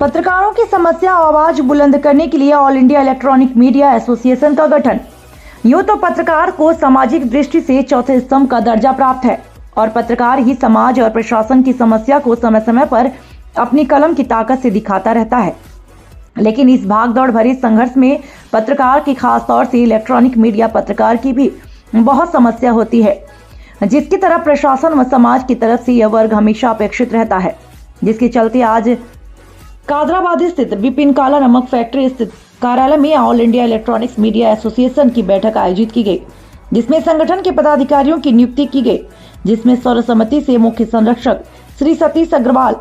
पत्रकारों की समस्या और आवाज बुलंद करने के लिए all India electronic media association का गठन। यूं तो पत्रकार को सामाजिक दृष्टि से चौथे स्तंभ का दर्जा प्राप्त है और पत्रकार ही समाज और प्रशासन की समस्या को समय समय पर अपनी कलम की ताकत से दिखाता रहता है। लेकिन इस भागदौड़ भरे संघर्ष में पत्रकार की खास तौर से इलेक्ट्रॉनिक मीडिया पत्रकार की भी बहुत समस्या होती है, जिसकी तरफ प्रशासन व समाज की तरफ से यह वर्ग हमेशा अपेक्षित रहता है। जिसके चलते आज कादराबाद स्थित विपिन काला नमक फैक्ट्री स्थित कार्यालय में all India electronics media association की बैठक आयोजित की गई, जिसमें संगठन के पदाधिकारियों की नियुक्ति की गई, जिसमें सर्वसम्मति से मुख्य संरक्षक श्री सतीश अग्रवाल,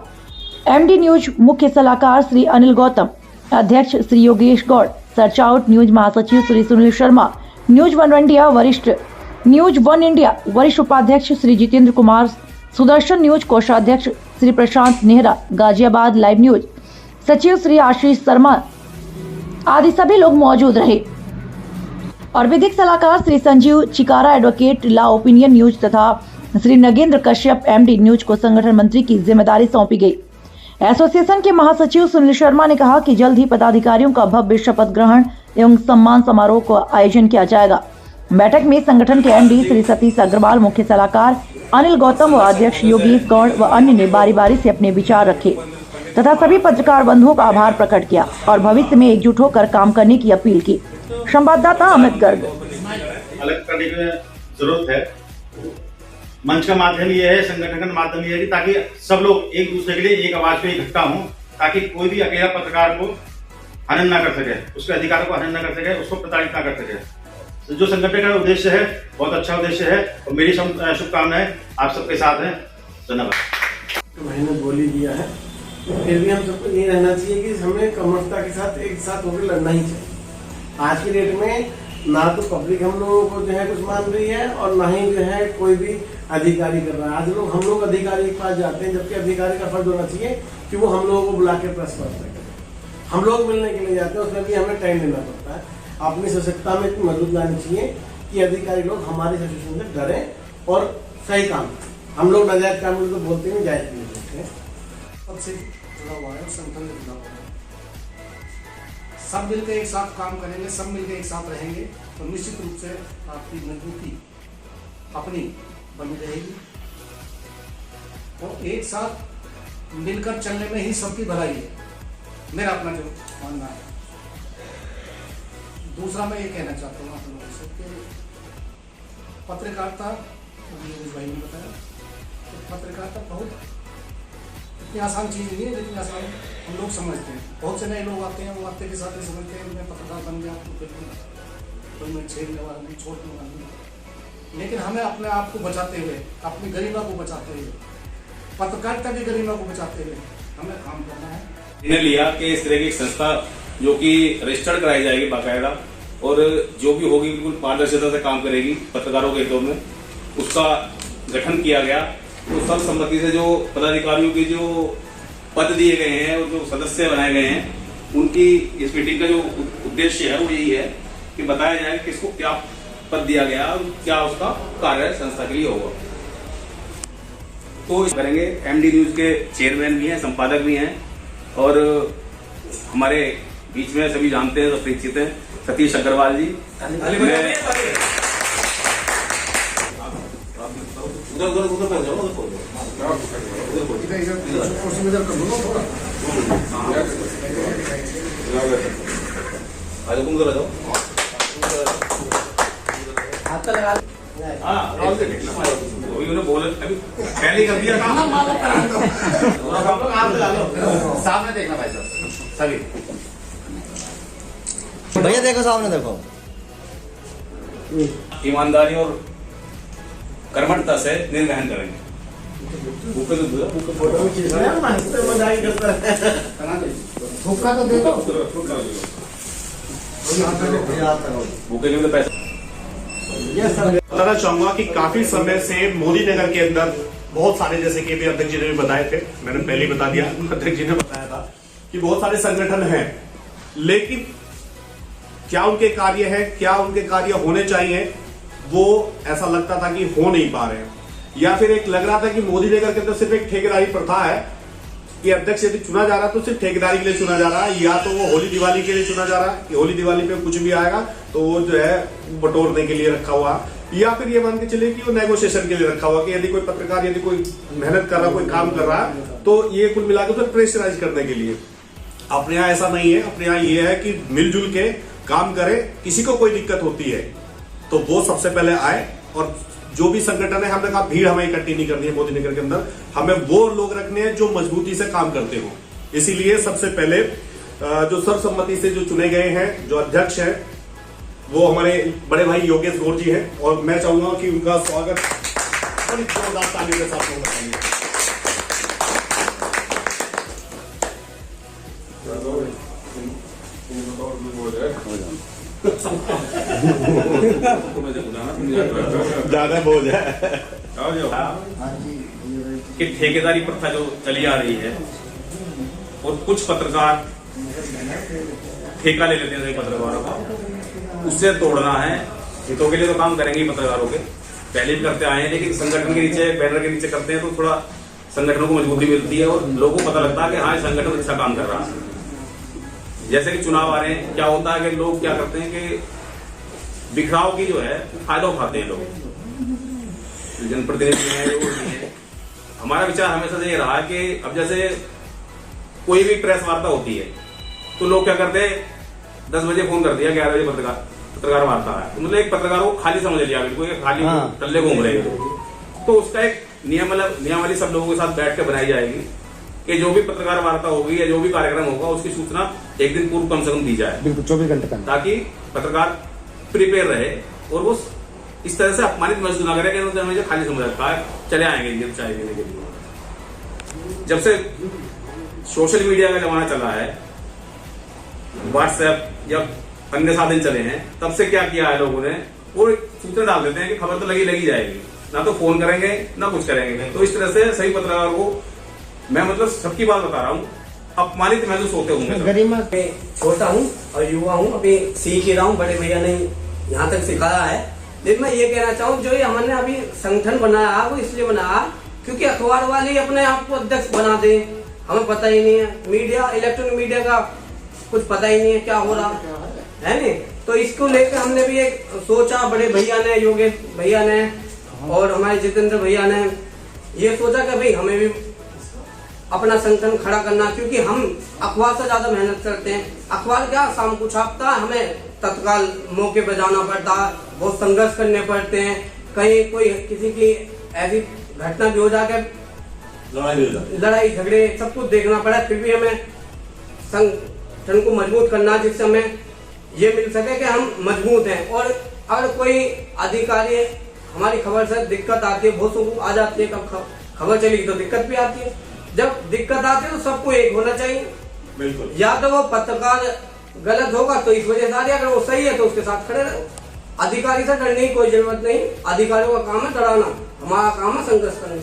एमडी न्यूज मुख्य सलाहकार श्री अनिल गौतम, अध्यक्ष Shri Yogesh Gaur, search out news महासचिव Shri Sunil Sharma, news one India वरिष्ठ उपाध्यक्ष श्री जितेंद्र कुमार, सुदर्शन न्यूज कोषाध्यक्ष श्री प्रशांत नेहरा, गाजियाबाद लाइव न्यूज सचिव श्री आशीष शर्मा आदि सभी लोग मौजूद रहे और विधिक सलाहकार Shri Sanjeev चिकारा advocate law opinion news तथा श्री नगेंद्र कश्यप एमडी न्यूज को संगठन मंत्री की जिम्मेदारी सौंपी गई। एसोसिएशन के महासचिव सुनील शर्मा ने कहा कि जल्द ही पदाधिकारियों का भव्य शपथ ग्रहण एवं सम्मान समारोह का आयोजन किया जाएगा। बैठक में संगठन के एमडी श्री सतीश अग्रवाल, मुख्य सलाहकार अनिल गौतम व अध्यक्ष योगेश गौड़ व अन्य ने बारी बारी से अपने विचार रखे तथा सभी पत्रकार बंधुओं का आभार प्रकट किया और भविष्य में एकजुट होकर काम करने की अपील की। संवाददाता अमित गर्ग। अलग करने की जरूरत है। मंच का माध्यम ये है, संगठन का माध्यम ये है कि ताकि सब लोग एक दूसरे के लिए एक आवाज पे इकट्ठा हों, ताकि कोई भी अकेला पत्रकार को हनन ना कर सके, उसके अधिकारों को हनन ना कर सके, उसको प्रताड़ित ना कर सके। जो संगठन का उद्देश्य है बहुत अच्छा उद्देश्य है और मेरी शुभकामनाएं आप सबके साथ हैं। धन्यवाद। मैंने बोली दिया है, फिर भी हम सबको ये रहना चाहिए कि हमें कमरता के साथ एक साथ होकर लड़ना ही चाहिए। आज की डेट में ना तो पब्लिक हम लोगों को जो है कुछ मान रही है और ना ही जो है कोई भी अधिकारी कर रहा है। आज हम लोग अधिकारी के पास जाते हैं, जबकि अधिकारी का फर्ज होना चाहिए कि वो हम लोगों को बुला के प्रेस करते हैं। हम लोग मिलने के लिए जाते हैं, उसमें भी हमें टाइम देना पड़ता है। अपनी सशक्ता में इतनी मजबूत लानी चाहिए कि अधिकारी लोग हमारी सिचुएशन से डरें और सही काम। हम लोग नाजायज काम तो बोलते नहीं, जायज नहीं बोलते हैं। सबसे जुड़ा हुआ है, संगठन से जुड़ा हुआ है। सब मिलकर एक साथ काम करेंगे, सब मिलकर एक साथ रहेंगे तो निश्चित रूप से आपकी मजबूती अपनी बनी रहेगी और एक साथ मिलकर चलने में ही सबकी भलाई है, मेरा अपना जो मानना है। दूसरा मैं ये कहना चाहता हूँ आप लोगों से कि पत्रकारिता, भाई ने बताया पत्रकारिता बहुत इतनी आसान चीज़ नहीं है जितनी आसान हम लोग समझते हैं। बहुत से नए लोग आते हैं, वो आते के साथ ही समझते हैं मैं पत्रकार बन गया तो बिल्कुल कोई मैं छेड़ने वाला नहीं, छोड़ने वाला नहीं। लेकिन हमें अपने आप को बचाते हुए, अपनी गरिमा को बचाते हुए, पत्रकारिता की गरिमा को बचाते हुए हमें काम करना है। इन्हें लिया कि इस तरह की संस्था जो कि रजिस्टर्ड कराई जाएगी बाकायदा और जो भी होगी बिल्कुल पारदर्शिता से काम करेगी पत्रकारों के हितों में, उसका गठन किया गया। तो सर्वसम्मति से जो पदाधिकारियों के जो पद दिए गए हैं और जो सदस्य बनाए गए हैं, उनकी इस मीटिंग का जो उद्देश्य है वो यही है कि बताया जाए किसको क्या पद दिया गया और क्या उसका कार्य संस्था के लिए होगा। तो करेंगे। एमडी न्यूज के चेयरमैन भी हैं, संपादक भी हैं और हमारे बीच में सभी जानते हैं, तो परिचित हैं, सतीश अग्रवाल जी। उन्हें बोले अभी पहले कर दिया काम। सामने देखना भाई साहब, सभी भैया देखो, सामने देखो। ईमानदारी और कर्मठता से निर्वहन करेंगे। फोटो धोखा तो दे दो, भूखे के लिए पैसा। बताना चाहूंगा कि काफी समय से मोदी नगर के अंदर बहुत सारे, जैसे कि अभी अध्यक्ष जी ने भी बताए थे, मैंने पहले ही बता दिया, अध्यक्ष जी ने बताया था कि बहुत सारे संगठन हैं, लेकिन क्या उनके कार्य है, क्या उनके कार्य होने चाहिए, वो ऐसा लगता था कि हो नहीं पा रहे हैं। या फिर एक लग रहा था कि मोदी नगर के अंदर सिर्फ एक ठेकेदारी प्रथा है, कि अध्यक्ष यदि चुना जा रहा है तो सिर्फ ठेकेदारी के लिए चुना जा रहा है, या तो वो होली दिवाली के लिए चुना जा रहा है कि होली दिवाली पे कुछ भी आएगा तो वो जो है बटोरने के लिए रखा हुआ, या फिर ये मान के चलिए कि वो नेगोशिएशन के लिए रखा हुआ कि यदि कोई पत्रकार यदि कोई मेहनत कर रहा, कोई काम कर रहा है तो ये कुल मिलाकर उसे प्रेशराइज करने के लिए। अपने यहाँ ऐसा नहीं है, अपने यहाँ ये है कि मिलजुल के काम करे, किसी को कोई दिक्कत होती है तो वो सबसे पहले आए, और जो भी संगठन है हमने कहा भीड़ हमें इकट्ठी नहीं करनी है मोदी नगर के अंदर, हमें वो लोग रखने हैं जो मजबूती से काम करते हो। इसीलिए सबसे पहले जो सर्वसम्मति से जो चुने गए हैं, जो अध्यक्ष हैं, वो हमारे बड़े भाई योगेश गौर जी हैं, और मैं चाहूंगा कि उनका स्वागत बड़ी जोरदार तालियों के साथ बताइए। ज्यादा बोझ है कि ठेकेदारी प्रथा जो चली आ रही है और कुछ पत्रकार ठेका ले लेते हैं सभी पत्रकारों का, उससे तोड़ना है। हितों के लिए तो काम करेंगे ही पत्रकारों के, पहले भी करते आए हैं, लेकिन संगठन के नीचे बैनर के नीचे करते हैं तो थोड़ा संगठनों को मजबूती मिलती है और लोगों को पता लगता है कि हाँ संगठन अच्छा काम कर रहा है। जैसे कि चुनाव आ रहे हैं, क्या होता है कि लोग क्या करते हैं कि बिखराव की जो है फायदा उठाते हैं लोग, जनप्रतिनिधि हैं जो भी हैं। हमारा विचार हमेशा से ये रहा कि अब जैसे कोई भी प्रेस वार्ता होती है तो लोग क्या करते हैं, 10 बजे फोन कर दिया, 11 बजे पत्रकार वार्ता है, मतलब एक पत्रकार को खाली समझ लिया, बिल्कुल खाली टल्ले घूम रहे हैं। तो उसका एक नियमावली सब लोगों के साथ बैठ कर बनाई जाएगी कि जो भी पत्रकार वार्ता होगी या जो भी कार्यक्रम होगा उसकी सूचना एक दिन पूर्व कम से कम दी जाए, बिल्कुल 24 घंटे का, ताकि पत्रकार प्रिपेयर रहे और वो इस तरह से अपमानित महसूस ना करे कि हमें खाली समझ रखा है, चले आएंगे चाय पीने के लिए। जब से सोशल मीडिया का जमाना चला है, व्हाट्सएप या अन्य साधन चले हैं, तब से क्या किया है लोगों ने, वो सूचना डाल देते हैं कि खबर तो लगी जाएगी, ना तो फोन करेंगे ना कुछ करेंगे। तो इस तरह से सही पत्रकार को मैं मतलब सबकी बात बता रहा हूँ, अपमानित महसूस होते होंगे। गरिमा छोटा हूँ और युवा हूँ, अभी सीख ही रहा हूँ, बड़े भैया ने यहाँ तक सिखाया है। लेकिन मैं ये कहना चाहूँ जो ये हमने अभी संगठन बनाया वो इसलिए बनाया क्योंकि अखबार वाले ही अपने आप को अध्यक्ष बना दे, हमें पता ही नहीं है, मीडिया इलेक्ट्रॉनिक मीडिया का कुछ पता ही नहीं है क्या हो रहा है नहीं। तो इसको लेकर हमने भी एक सोचा, बड़े भैया ने, योगेश भैया ने और हमारे जितेंद्र भैया ने ये सोचा कि भाई हमें भी अपना संगठन खड़ा करना, क्योंकि हम अखबार से ज्यादा मेहनत करते हैं। अखबार क्या शाम को छापता है, हमें तत्काल मौके पर जाना पड़ता है, बहुत संघर्ष करने पड़ते हैं, कहीं कोई किसी की ऐसी घटना भी हो जाकर लड़ाई झगड़े सब कुछ देखना पड़ा, फिर भी हमें संगठन को मजबूत करना जिससे हमें ये मिल सके कि हम मजबूत हैं। और अगर कोई अधिकारी हमारी खबर से दिक्कत आती है, बहुत को आ जाती है, कब खबर चली तो दिक्कत भी आती है, जब दिक्कत आती है तो सबको एक होना चाहिए। बिल्कुल, या तो वो पत्रकार गलत होगा तो इस वजह से आ रही है, अगर वो सही है तो उसके साथ खड़े रहो। अधिकारी से डरने की कोई जरूरत नहीं, अधिकारियों का काम है डराना, हमारा काम है संघर्ष करना।